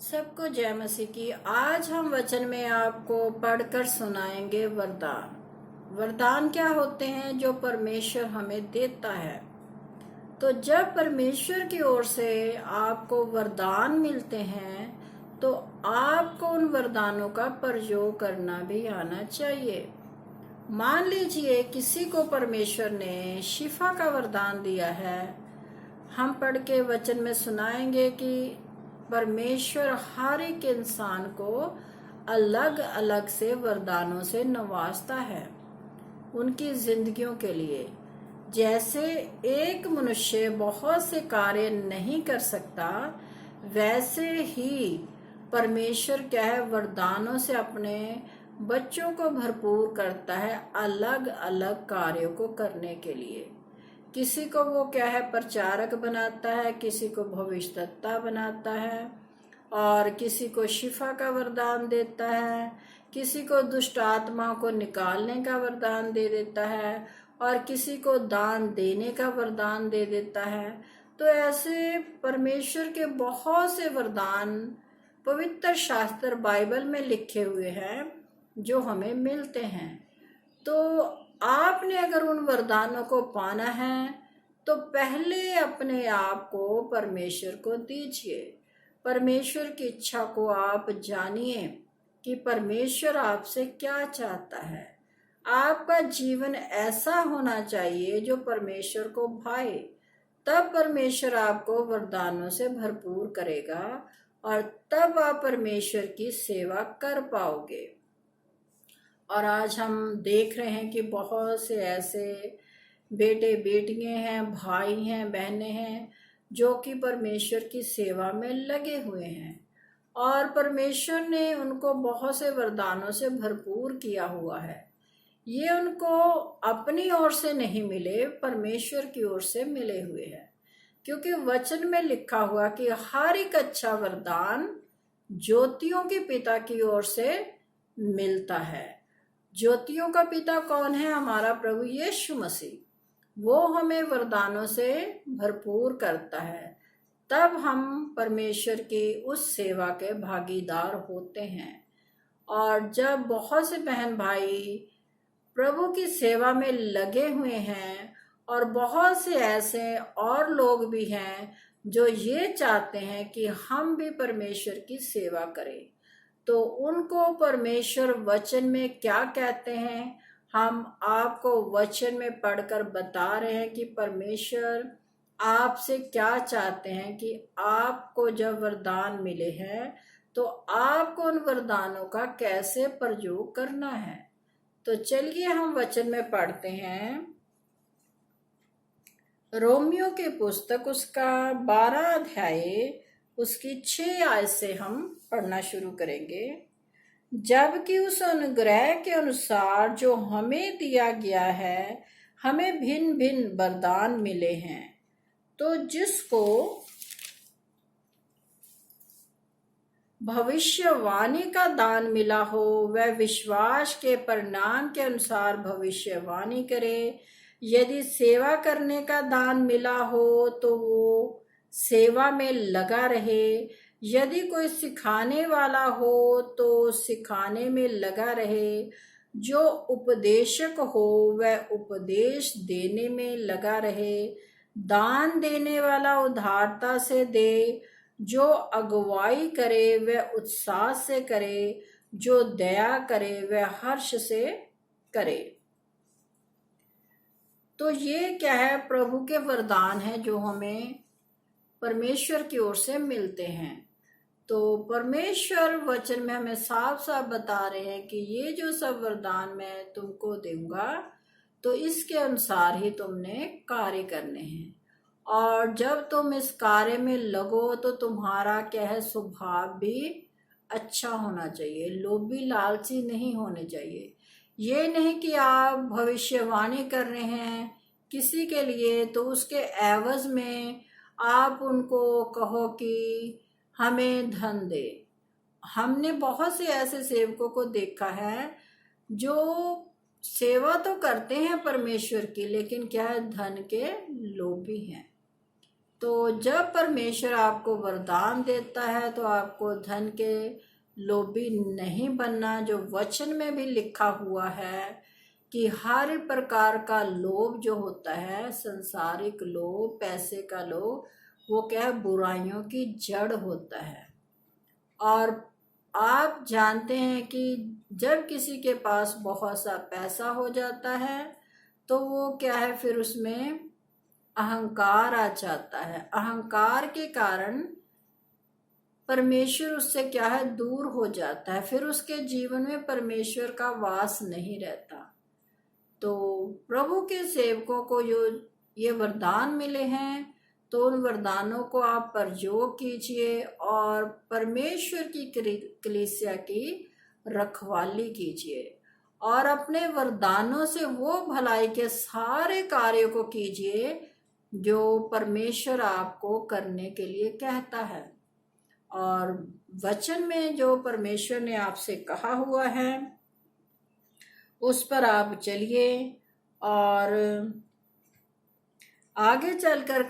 सबको जय मसीह की। आज हम वचन में आपको पढ़कर सुनाएंगे वरदान। वरदान क्या होते हैं जो परमेश्वर हमें देता है। तो जब परमेश्वर की ओर से आपको वरदान मिलते हैं तो आपको उन वरदानों का प्रयोग करना भी आना चाहिए। मान लीजिए किसी को परमेश्वर ने शिफा का वरदान दिया है। हम पढ़ के वचन में सुनाएंगे कि परमेश्वर हर एक इंसान को अलग अलग से वरदानों से नवाजता है उनकी जिंदगियों के लिए। जैसे एक मनुष्य बहुत से कार्य नहीं कर सकता, वैसे ही परमेश्वर क्या है, वरदानों से अपने बच्चों को भरपूर करता है अलग अलग कार्यों को करने के लिए। किसी को वो क्या है, प्रचारक बनाता है, किसी को भविष्यद्वक्ता बनाता है, और किसी को शिफा का वरदान देता है, किसी को दुष्ट आत्माओं को निकालने का वरदान दे देता है, और किसी को दान देने का वरदान दे देता है। तो ऐसे परमेश्वर के बहुत से वरदान पवित्र शास्त्र बाइबल में लिखे हुए हैं जो हमें मिलते हैं। तो आपने अगर उन वरदानों को पाना है तो पहले अपने आप को परमेश्वर को दीजिए। परमेश्वर की इच्छा को आप जानिए कि परमेश्वर आपसे क्या चाहता है। आपका जीवन ऐसा होना चाहिए जो परमेश्वर को भाए, तब परमेश्वर आपको वरदानों से भरपूर करेगा और तब आप परमेश्वर की सेवा कर पाओगे। और आज हम देख रहे हैं कि बहुत से ऐसे बेटे बेटियां हैं, भाई हैं, बहनें हैं जो कि परमेश्वर की सेवा में लगे हुए हैं और परमेश्वर ने उनको बहुत से वरदानों से भरपूर किया हुआ है। ये उनको अपनी ओर से नहीं मिले, परमेश्वर की ओर से मिले हुए हैं, क्योंकि वचन में लिखा हुआ कि हर एक अच्छा वरदान ज्योतियों के पिता की ओर से मिलता है। ज्योतियों का पिता कौन है? हमारा प्रभु यीशु मसीह। वो हमें वरदानों से भरपूर करता है, तब हम परमेश्वर की उस सेवा के भागीदार होते हैं। और जब बहुत से बहन भाई प्रभु की सेवा में लगे हुए हैं और बहुत से ऐसे और लोग भी हैं जो ये चाहते हैं कि हम भी परमेश्वर की सेवा करें, तो उनको परमेश्वर वचन में क्या कहते हैं हम आपको वचन में पढ़कर बता रहे हैं कि परमेश्वर आपसे क्या चाहते हैं कि आपको जब वरदान मिले हैं तो आपको उन वरदानों का कैसे प्रयोग करना है। तो चलिए हम वचन में पढ़ते हैं। रोमियो की पुस्तक उसका 12 अध्याय उसकी 6 आयत से हम पढ़ना शुरू करेंगे। जबकि उस अनुग्रह के अनुसार जो हमें दिया गया है, हमें भिन्न भिन्न वरदान मिले हैं। तो जिसको भविष्यवाणी का दान मिला हो वह विश्वास के परिणाम के अनुसार भविष्यवाणी करे। यदि सेवा करने का दान मिला हो तो वो सेवा में लगा रहे। यदि कोई सिखाने वाला हो तो सिखाने में लगा रहे। जो उपदेशक हो वह उपदेश देने में लगा रहे। दान देने वाला उदारता से दे। जो अगुवाई करे वह उत्साह से करे। जो दया करे वह हर्ष से करे। तो ये क्या है? प्रभु के वरदान है जो हमें परमेश्वर की ओर से मिलते हैं। तो परमेश्वर वचन में हमें साफ साफ बता रहे हैं कि ये जो सब वरदान मैं तुमको दूंगा तो इसके अनुसार ही तुमने कार्य करने हैं। और जब तुम इस कार्य में लगो तो तुम्हारा क्या है, स्वभाव भी अच्छा होना चाहिए, लोभी लालची नहीं होने चाहिए। ये नहीं कि आप भविष्यवाणी कर रहे हैं किसी के लिए तो उसके एवज में आप उनको कहो कि हमें धन दे। हमने बहुत से ऐसे सेवकों को देखा है जो सेवा तो करते हैं परमेश्वर की, लेकिन क्या है, धन के लोभी हैं। तो जब परमेश्वर आपको वरदान देता है तो आपको धन के लोभी नहीं बनना, जो वचन में भी लिखा हुआ है कि हर प्रकार का लोभ जो होता है, संसारिक लोभ, पैसे का लोभ, वो क्या है, बुराइयों की जड़ होता है। और आप जानते हैं कि जब किसी के पास बहुत सा पैसा हो जाता है तो वो क्या है, फिर उसमें अहंकार आ जाता है। अहंकार के कारण परमेश्वर उससे क्या है, दूर हो जाता है। फिर उसके जीवन में परमेश्वर का वास नहीं रहता। तो प्रभु के सेवकों को जो ये वरदान मिले हैं, तो उन वरदानों को आप प्रयोग कीजिए और परमेश्वर की कलीसिया की रखवाली कीजिए और अपने वरदानों से वो भलाई के सारे कार्यों को कीजिए जो परमेश्वर आपको करने के लिए कहता है। और वचन में जो परमेश्वर ने आपसे कहा हुआ है उस पर आप चलिए। और आगे चलकर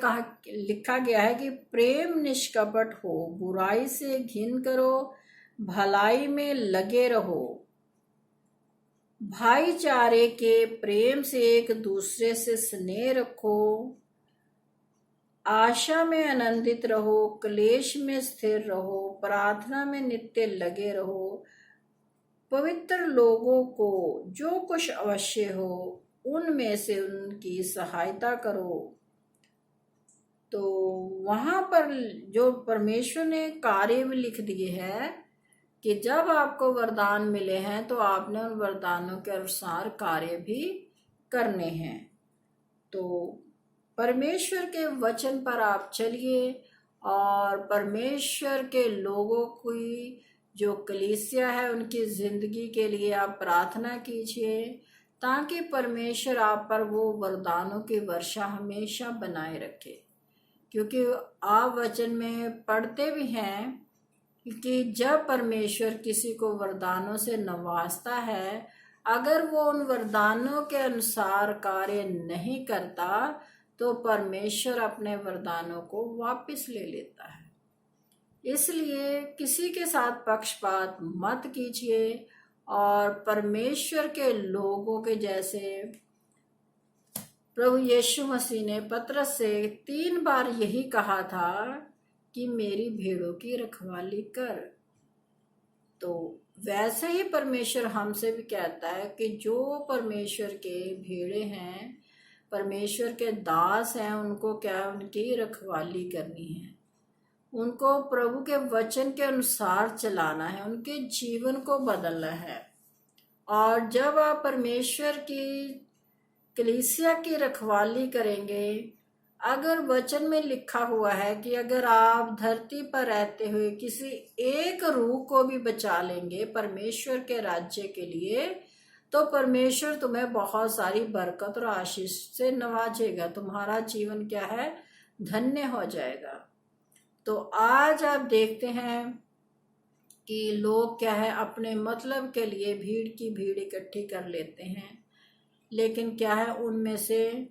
लिखा गया है कि प्रेम निष्कपट हो, बुराई से घिन करो, भलाई में लगे रहो, भाईचारे के प्रेम से एक दूसरे से स्नेह रखो, आशा में आनंदित रहो, क्लेश में स्थिर रहो, प्रार्थना में नित्य लगे रहो, पवित्र लोगों को जो कुछ अवश्य हो उनमें से उनकी सहायता करो। तो वहां पर जो परमेश्वर ने कार्य भी लिख दिए है कि जब आपको वरदान मिले हैं तो आपने उन वरदानों के अनुसार कार्य भी करने हैं। तो परमेश्वर के वचन पर आप चलिए और परमेश्वर के लोगों की जो कलीसिया है उनकी जिंदगी के लिए आप प्रार्थना कीजिए ताकि परमेश्वर आप पर वो वरदानों की वर्षा हमेशा बनाए रखे। क्योंकि आप वचन में पढ़ते भी हैं कि जब परमेश्वर किसी को वरदानों से नवाजता है, अगर वो उन वरदानों के अनुसार कार्य नहीं करता तो परमेश्वर अपने वरदानों को वापस ले लेता है। इसलिए किसी के साथ पक्षपात मत कीजिए और परमेश्वर के लोगों के जैसे प्रभु यीशु मसीह ने पतरस से 3 बार यही कहा था कि मेरी भेड़ों की रखवाली कर। तो वैसे ही परमेश्वर हमसे भी कहता है कि जो परमेश्वर के भेड़े हैं, परमेश्वर के दास हैं, उनको क्या, उनकी रखवाली करनी है, उनको प्रभु के वचन के अनुसार चलाना है, उनके जीवन को बदलना है। और जब आप परमेश्वर की कलीसिया की रखवाली करेंगे, अगर वचन में लिखा हुआ है कि अगर आप धरती पर रहते हुए किसी एक रूह को भी बचा लेंगे परमेश्वर के राज्य के लिए, तो परमेश्वर तुम्हें बहुत सारी बरकत और आशीष से नवाजेगा। तुम्हारा जीवन क्या है, धन्य हो जाएगा। तो आज आप देखते हैं कि लोग क्या है, अपने मतलब के लिए भीड़ की भीड़ इकट्ठी कर लेते हैं, लेकिन क्या है, उनमें से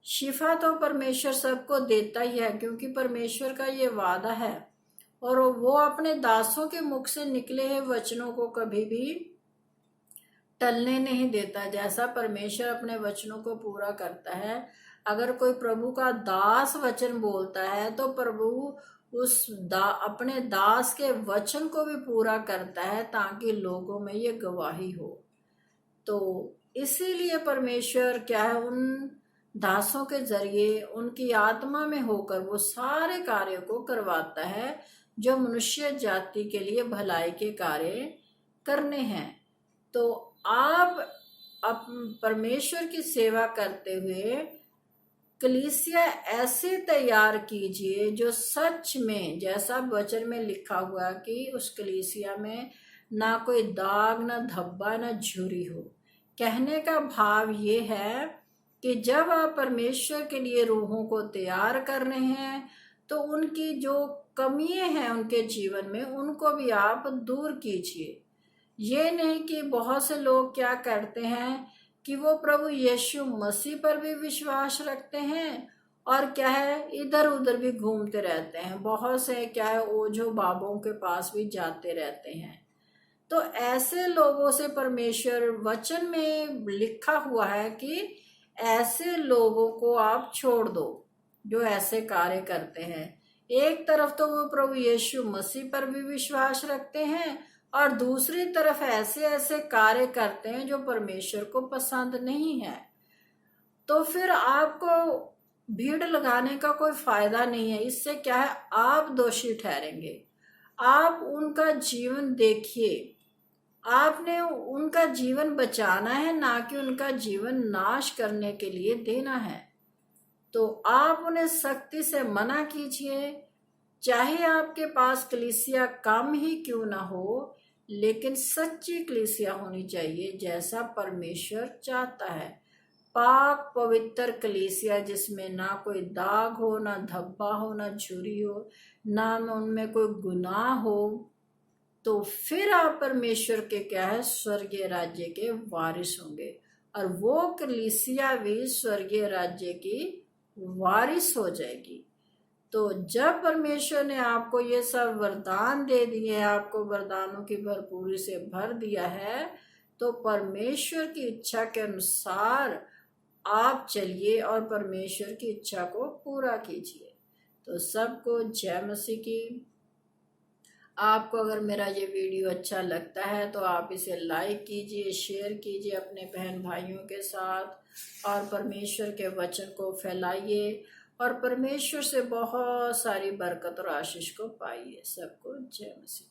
शिफा तो परमेश्वर सबको देता ही है, क्योंकि परमेश्वर का ये वादा है और वो अपने दासों के मुख से निकले हैं वचनों को कभी भी टलने नहीं देता। जैसा परमेश्वर अपने वचनों को पूरा करता है, अगर कोई प्रभु का दास वचन बोलता है तो प्रभु अपने दास के वचन को भी पूरा करता है ताकि लोगों में ये गवाही हो। तो इसीलिए परमेश्वर क्या है, उन दासों के जरिए उनकी आत्मा में होकर वो सारे कार्यों को करवाता है जो मनुष्य जाति के लिए भलाई के कार्य करने हैं। तो आप परमेश्वर की सेवा करते हुए कलीसिया ऐसे तैयार कीजिए जो सच में, जैसा वचन में लिखा हुआ कि उस कलीसिया में ना कोई दाग, ना धब्बा, ना झुर्री हो। कहने का भाव ये है कि जब आप परमेश्वर के लिए रूहों को तैयार कर रहे हैं तो उनकी जो कमियां हैं उनके जीवन में, उनको भी आप दूर कीजिए। ये नहीं कि बहुत से लोग क्या करते हैं कि वो प्रभु यीशु मसीह पर भी विश्वास रखते हैं और क्या है, इधर उधर भी घूमते रहते हैं। बहुत से क्या है, ओझो बाबों के पास भी जाते रहते हैं। तो ऐसे लोगों से परमेश्वर वचन में लिखा हुआ है कि ऐसे लोगों को आप छोड़ दो जो ऐसे कार्य करते हैं। एक तरफ तो वो प्रभु यीशु मसीह पर भी विश्वास रखते हैं और दूसरी तरफ ऐसे ऐसे कार्य करते हैं जो परमेश्वर को पसंद नहीं है। तो फिर आपको भीड़ लगाने का कोई फायदा नहीं है। इससे क्या है, आप दोषी ठहरेंगे। आप उनका जीवन देखिए, आपने उनका जीवन बचाना है, ना कि उनका जीवन नाश करने के लिए देना है। तो आप उन्हें सख्ती से मना कीजिए, चाहे आपके पास कलीसिया कम ही क्यों ना हो, लेकिन सच्ची कलीसिया होनी चाहिए जैसा परमेश्वर चाहता है। पाक पवित्र कलीसिया जिसमें ना कोई दाग हो, ना धब्बा हो, ना झुर्री हो, ना उनमें कोई गुनाह हो। तो फिर आप परमेश्वर के क्या है, स्वर्गीय राज्य के वारिस होंगे और वो कलीसिया भी स्वर्गीय राज्य की वारिस हो जाएगी। तो जब परमेश्वर ने आपको ये सब वरदान दे दिए, आपको वरदानों की भरपूरी से भर दिया है, तो परमेश्वर की इच्छा के अनुसार आप चलिए और परमेश्वर की इच्छा को पूरा कीजिए। तो सबको जय मसीह की। आपको अगर मेरा ये वीडियो अच्छा लगता है तो आप इसे लाइक कीजिए, शेयर कीजिए अपने बहन भाइयों के साथ और परमेश्वर के वचन को फैलाइए और परमेश्वर से बहुत सारी बरकत और आशीष को पाइए। सबको जय मसीह।